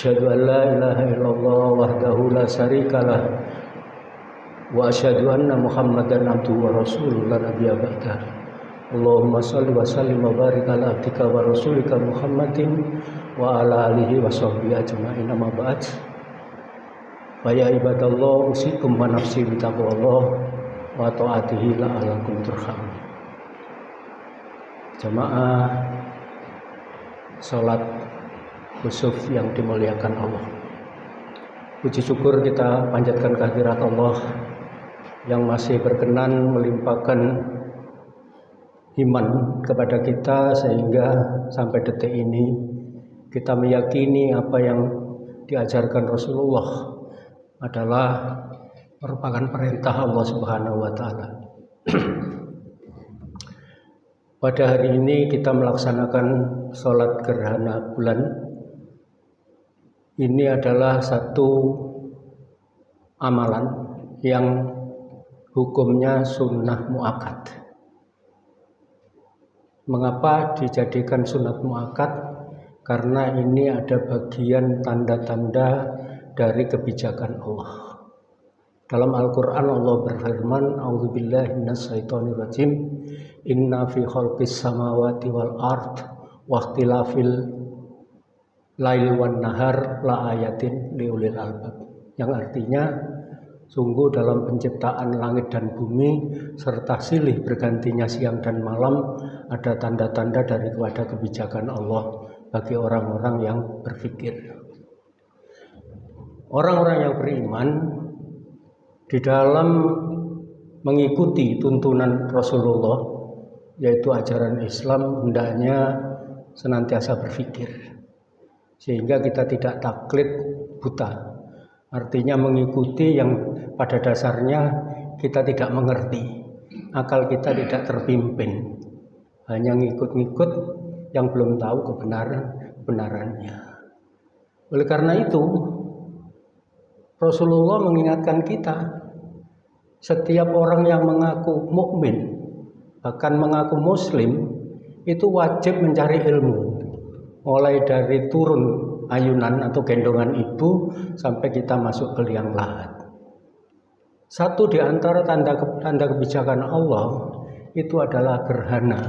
Asyhadu an la ilaha illallah wahdahu la syarikalah wa asyhadu anna Muhammadan abduhu wa rasuluhu la nabiyya ba'dah. Allahumma shalli wa sallim wa barik ala abdika wa rasulika Muhammadin wa ala alihi wa sahbihi ajma'in, amma ba'd. Fa ya ibadallah, usikum wa nafsi bi taqwallah wa ta'atihi la'allakum turhamun. Jamaah salat khusuf yang dimuliakan Allah, puji syukur kita panjatkan kehadirat Allah yang masih berkenan melimpahkan iman kepada kita sehingga sampai detik ini kita meyakini apa yang diajarkan Rasulullah adalah merupakan perintah Allah Subhanahu wa taala. Pada hari ini kita melaksanakan sholat gerhana bulan. Ini adalah satu amalan yang hukumnya sunnah muakkad. Mengapa dijadikan sunnah muakkad? Karena ini ada bagian tanda-tanda dari kebijakan Allah. Dalam Al-Quran Allah berfirman, A'udzubillahi minasyaitonirrajim, Inna fi khalqis samawati wal ard wa ikhtilafil lail wan nahar la ayatin liulil albab. Yang artinya, sungguh dalam penciptaan langit dan bumi serta silih bergantinya siang dan malam ada tanda-tanda daripada kebijakan Allah bagi orang-orang yang berpikir. Orang-orang yang beriman di dalam mengikuti tuntunan Rasulullah, yaitu ajaran Islam, hendaknya senantiasa berpikir sehingga kita tidak taklid buta. Artinya mengikuti yang pada dasarnya kita tidak mengerti, akal kita tidak terpimpin, hanya ngikut-ngikut yang belum tahu kebenarannya. Oleh karena itu Rasulullah mengingatkan kita, setiap orang yang mengaku mukmin, bahkan mengaku muslim, itu wajib mencari ilmu, mulai dari turun ayunan atau gendongan ibu sampai kita masuk ke liang lahat. Satu di antara tanda kebijakan Allah itu adalah gerhana.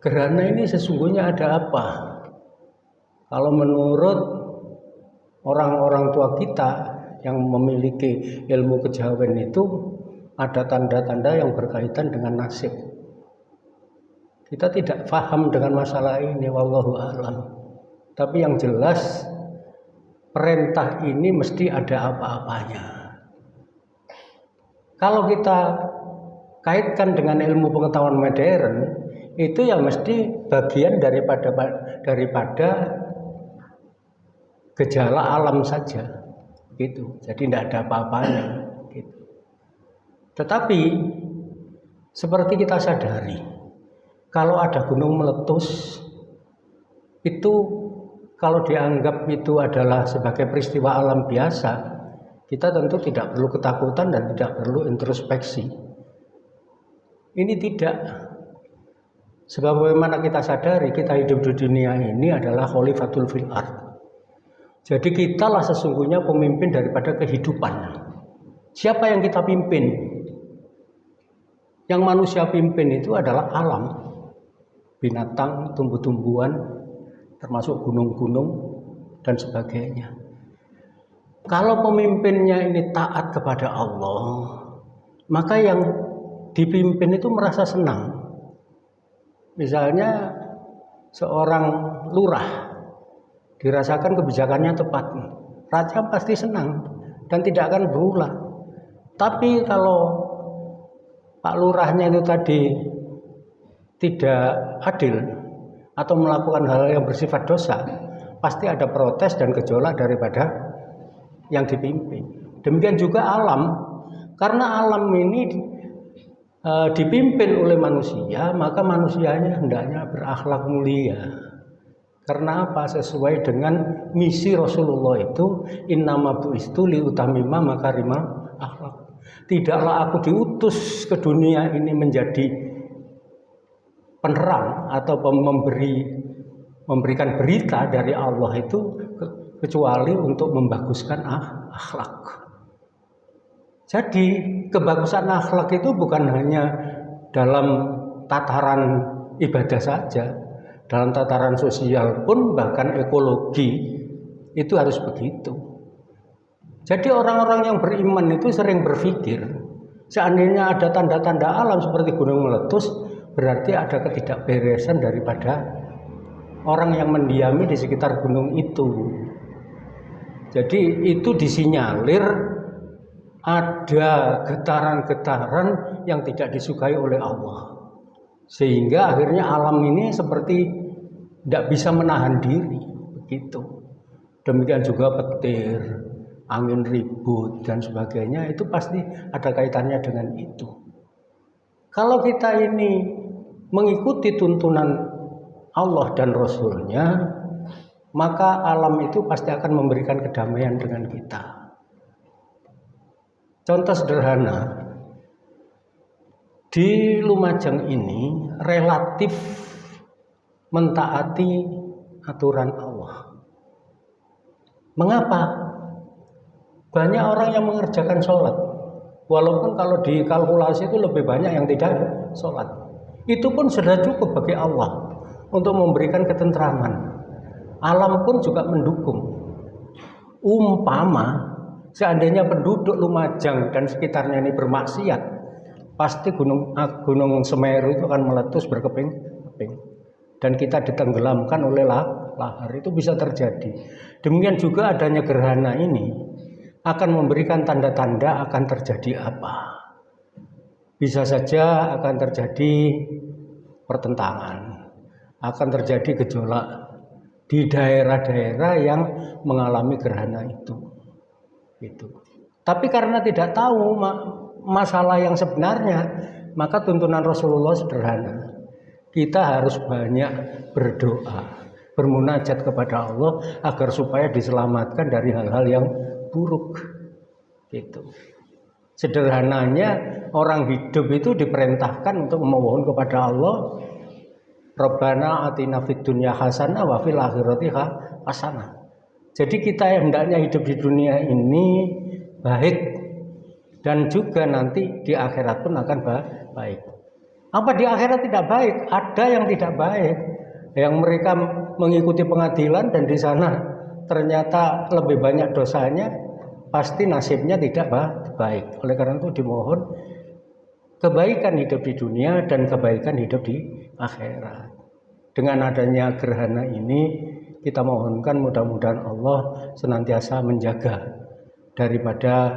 Gerhana ini sesungguhnya ada apa? Kalau menurut orang-orang tua kita yang memiliki ilmu kejawen itu ada tanda-tanda yang berkaitan dengan nasib. Kita tidak paham dengan masalah ini, wallahu a'lam. Tapi yang jelas perintah ini mesti ada apa-apanya. Kalau kita kaitkan dengan ilmu pengetahuan modern, itu ya mesti bagian daripada gejala alam saja, gitu. Jadi tidak ada apa-apanya, gitu. Tetapi seperti kita sadari, kalau ada gunung meletus, itu kalau dianggap itu adalah sebagai peristiwa alam biasa, kita tentu tidak perlu ketakutan dan tidak perlu introspeksi. Ini tidak. Sebab bagaimana kita sadari, kita hidup di dunia ini adalah khalifatul fil ard. Jadi kitalah sesungguhnya pemimpin daripada kehidupan. Siapa yang kita pimpin? Yang manusia pimpin itu adalah alam. Binatang, tumbuh-tumbuhan, termasuk gunung-gunung dan sebagainya. Kalau pemimpinnya ini taat kepada Allah, maka yang dipimpin itu merasa senang. Misalnya seorang lurah dirasakan kebijakannya tepat, raja pasti senang dan tidak akan berulah. Tapi kalau Pak Lurahnya itu tadi tidak adil atau melakukan hal yang bersifat dosa, pasti ada protes dan gejolak daripada yang dipimpin. Demikian juga alam, karena alam ini dipimpin oleh manusia, maka manusianya hendaknya berakhlak mulia. Karena apa? Sesuai dengan misi Rasulullah itu, innama bu'istu liutamima makarimal akhlak. Tidaklah aku diutus ke dunia ini menjadi penerang atau memberi memberikan berita dari Allah itu kecuali untuk membaguskan akhlak. Jadi kebagusan akhlak itu bukan hanya dalam tataran ibadah saja, dalam tataran sosial pun, bahkan ekologi itu harus begitu. Jadi orang-orang yang beriman itu sering berpikir, seandainya ada tanda-tanda alam seperti gunung meletus, berarti ada ketidakberesan daripada orang yang mendiami di sekitar gunung itu. Jadi itu disinyalir ada getaran-getaran yang tidak disukai oleh Allah, sehingga akhirnya alam ini seperti tidak bisa menahan diri, begitu. Demikian juga petir, angin ribut dan sebagainya, itu pasti ada kaitannya dengan itu. Kalau kita ini mengikuti tuntunan Allah dan Rasul-Nya, maka alam itu pasti akan memberikan kedamaian dengan kita. Contoh sederhana, di Lumajang ini relatif mentaati aturan Allah. Mengapa? Banyak orang yang mengerjakan sholat, walaupun kalau dikalkulasi itu lebih banyak yang tidak sholat. Itu pun sudah cukup bagi Allah untuk memberikan ketentraman. Alam pun juga mendukung. Umpama seandainya penduduk Lumajang dan sekitarnya ini bermaksiat, pasti gunung Semeru itu akan meletus berkeping-keping dan kita ditenggelamkan oleh lahar. Itu bisa terjadi. Demikian juga adanya gerhana ini akan memberikan tanda-tanda akan terjadi apa. Bisa saja akan terjadi pertentangan, akan terjadi gejolak di daerah-daerah yang mengalami gerhana itu. Gitu. Tapi karena tidak tahu masalah yang sebenarnya, maka tuntunan Rasulullah sederhana. Kita harus banyak berdoa, bermunajat kepada Allah agar supaya diselamatkan dari hal-hal yang buruk. Gitu. Sederhananya, orang hidup itu diperintahkan untuk memohon kepada Allah, Rabbana atina fid dunya hasanah wa fil akhirati hasanah. Jadi kita yang hendaknya hidup di dunia ini baik, dan juga nanti di akhirat pun akan baik. Apa di akhirat tidak baik? Ada yang tidak baik, yang mereka mengikuti pengadilan dan di sana ternyata lebih banyak dosanya, pasti nasibnya tidak baik. Oleh karena itu dimohon kebaikan hidup di dunia dan kebaikan hidup di akhirat. Dengan adanya gerhana ini, kita mohonkan mudah-mudahan Allah senantiasa menjaga daripada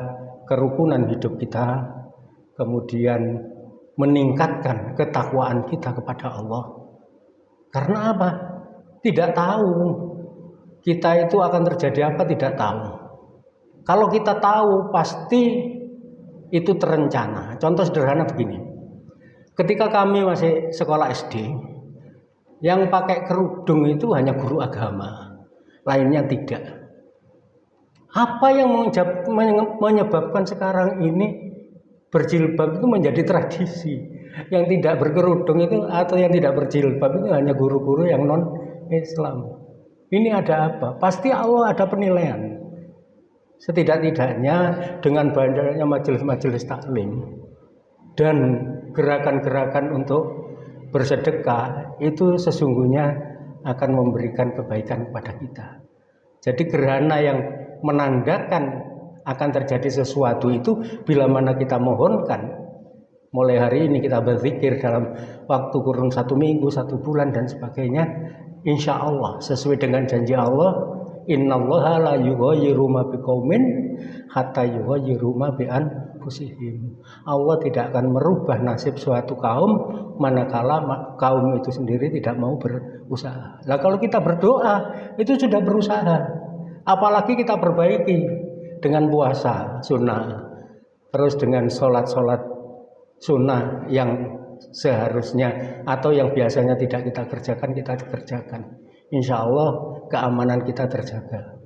kerukunan hidup kita, kemudian meningkatkan ketakwaan kita kepada Allah. Karena apa? Tidak tahu kita itu akan terjadi apa, tidak tahu. Kalau kita tahu pasti itu terencana. Contoh sederhana begini, ketika kami masih sekolah SD, yang pakai kerudung itu hanya guru agama, lainnya tidak. Apa yang menyebabkan sekarang ini berjilbab itu menjadi tradisi? Yang tidak berkerudung itu atau yang tidak berjilbab itu hanya guru-guru yang non-Islam. Ini ada apa? Pasti Allah ada penilaian. Setidak-tidaknya dengan banyaknya majelis-majelis taklim dan gerakan-gerakan untuk bersedekah itu sesungguhnya akan memberikan kebaikan kepada kita. Jadi gerhana yang menandakan akan terjadi sesuatu itu bila mana kita mohonkan. Mulai hari ini kita berzikir dalam waktu kurun 1 minggu, 1 bulan dan sebagainya. Insya Allah sesuai dengan janji Allah, innallaha la yughayyiru ma biqaumin hatta yughayyiru ma bi anfusihim. Allah tidak akan merubah nasib suatu kaum manakala kaum itu sendiri tidak mau berusaha. Nah, kalau kita berdoa itu sudah berusaha. Apalagi kita perbaiki dengan puasa sunnah, terus dengan sholat-sholat sunnah yang seharusnya atau yang biasanya tidak kita kerjakan, kita kerjakan. Insya Allah keamanan kita terjaga.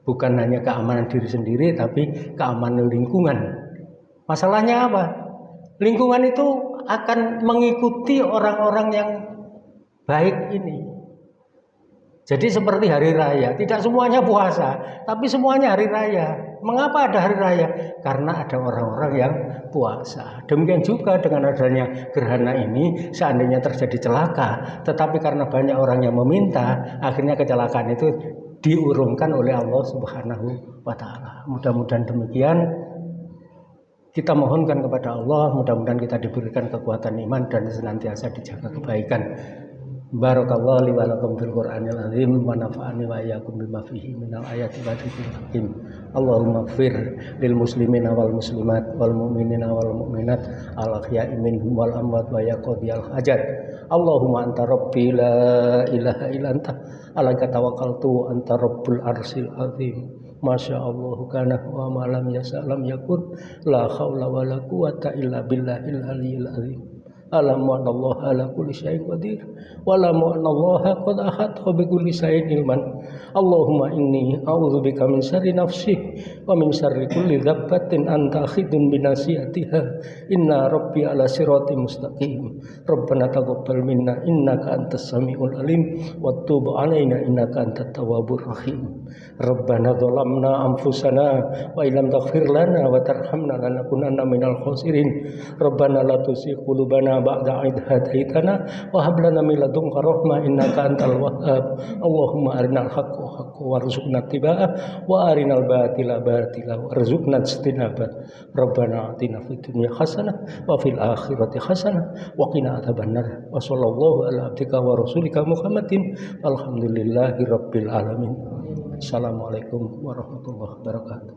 Bukan hanya keamanan diri sendiri, tapi keamanan lingkungan. Masalahnya apa? Lingkungan itu akan mengikuti orang-orang yang baik ini. Jadi seperti hari raya, tidak semuanya puasa, tapi semuanya hari raya. Mengapa ada hari raya? Karena ada orang-orang yang puasa. Demikian juga dengan adanya gerhana ini, seandainya terjadi celaka, tetapi karena banyak orang yang meminta, akhirnya kecelakaan itu diurungkan oleh Allah Subhanahu wa Ta'ala. Mudah-mudahan demikian. Kita mohonkan kepada Allah, mudah-mudahan kita diberikan kekuatan iman dan senantiasa dijaga kebaikan. Barakallahu li wa lakum fil Qur'anil azim wa nafa'ani wa iyyakum bima fihi minal ayati wa dzikril hakim. Allahumma ighfir lil muslimina wal muslimat wal mu'minina wal mu'minat al ahya'i minhum wal amwat wa ya qadiyal hajat. Allahumma anta rabbi la ilaha illa anta alaika tawakkaltu anta rabbul arsil azim. Masya Allah kana wa ma lam yasha lam yakun la haula wa la quwata illa billahil aliyyil azim. Alamu anallaha ala kulli syai'in qadir wa alamu anallaha qad ahata bi kulli syai'in ilman. Allahumma inni a'udzubika min syarri nafsi wa min syarri kulli dzabbatin anta akhidun bi nasiyatiha. Inna rabbi ala siratim mustaqim. Rabbana taqabbal minna innaka antas samiul alim wa tub alaina innaka antat tawwabur rahim. Rabbana zalamna anfusana wa illam taghfir lana wa tarhamna lanakunanna minal khasirin. Rabbana la tuzigh qulubana ba'da idh hadaitana wa hab lana min ladunka rahmah innaka antal wahhab. Allahumma arinal haqqa haqqan warzuqna ittiba'ah wa arinal batila batila warzuqna ijtinabah. Rabbana atina fid dunya hasanah wa fil akhirati hasanah wa qina adzabannar. Wa sallallahu ala abdika wa rasulika Muhammadin alhamdulillahi rabbil alamin. Assalamualaikum warahmatullahi wabarakatuh.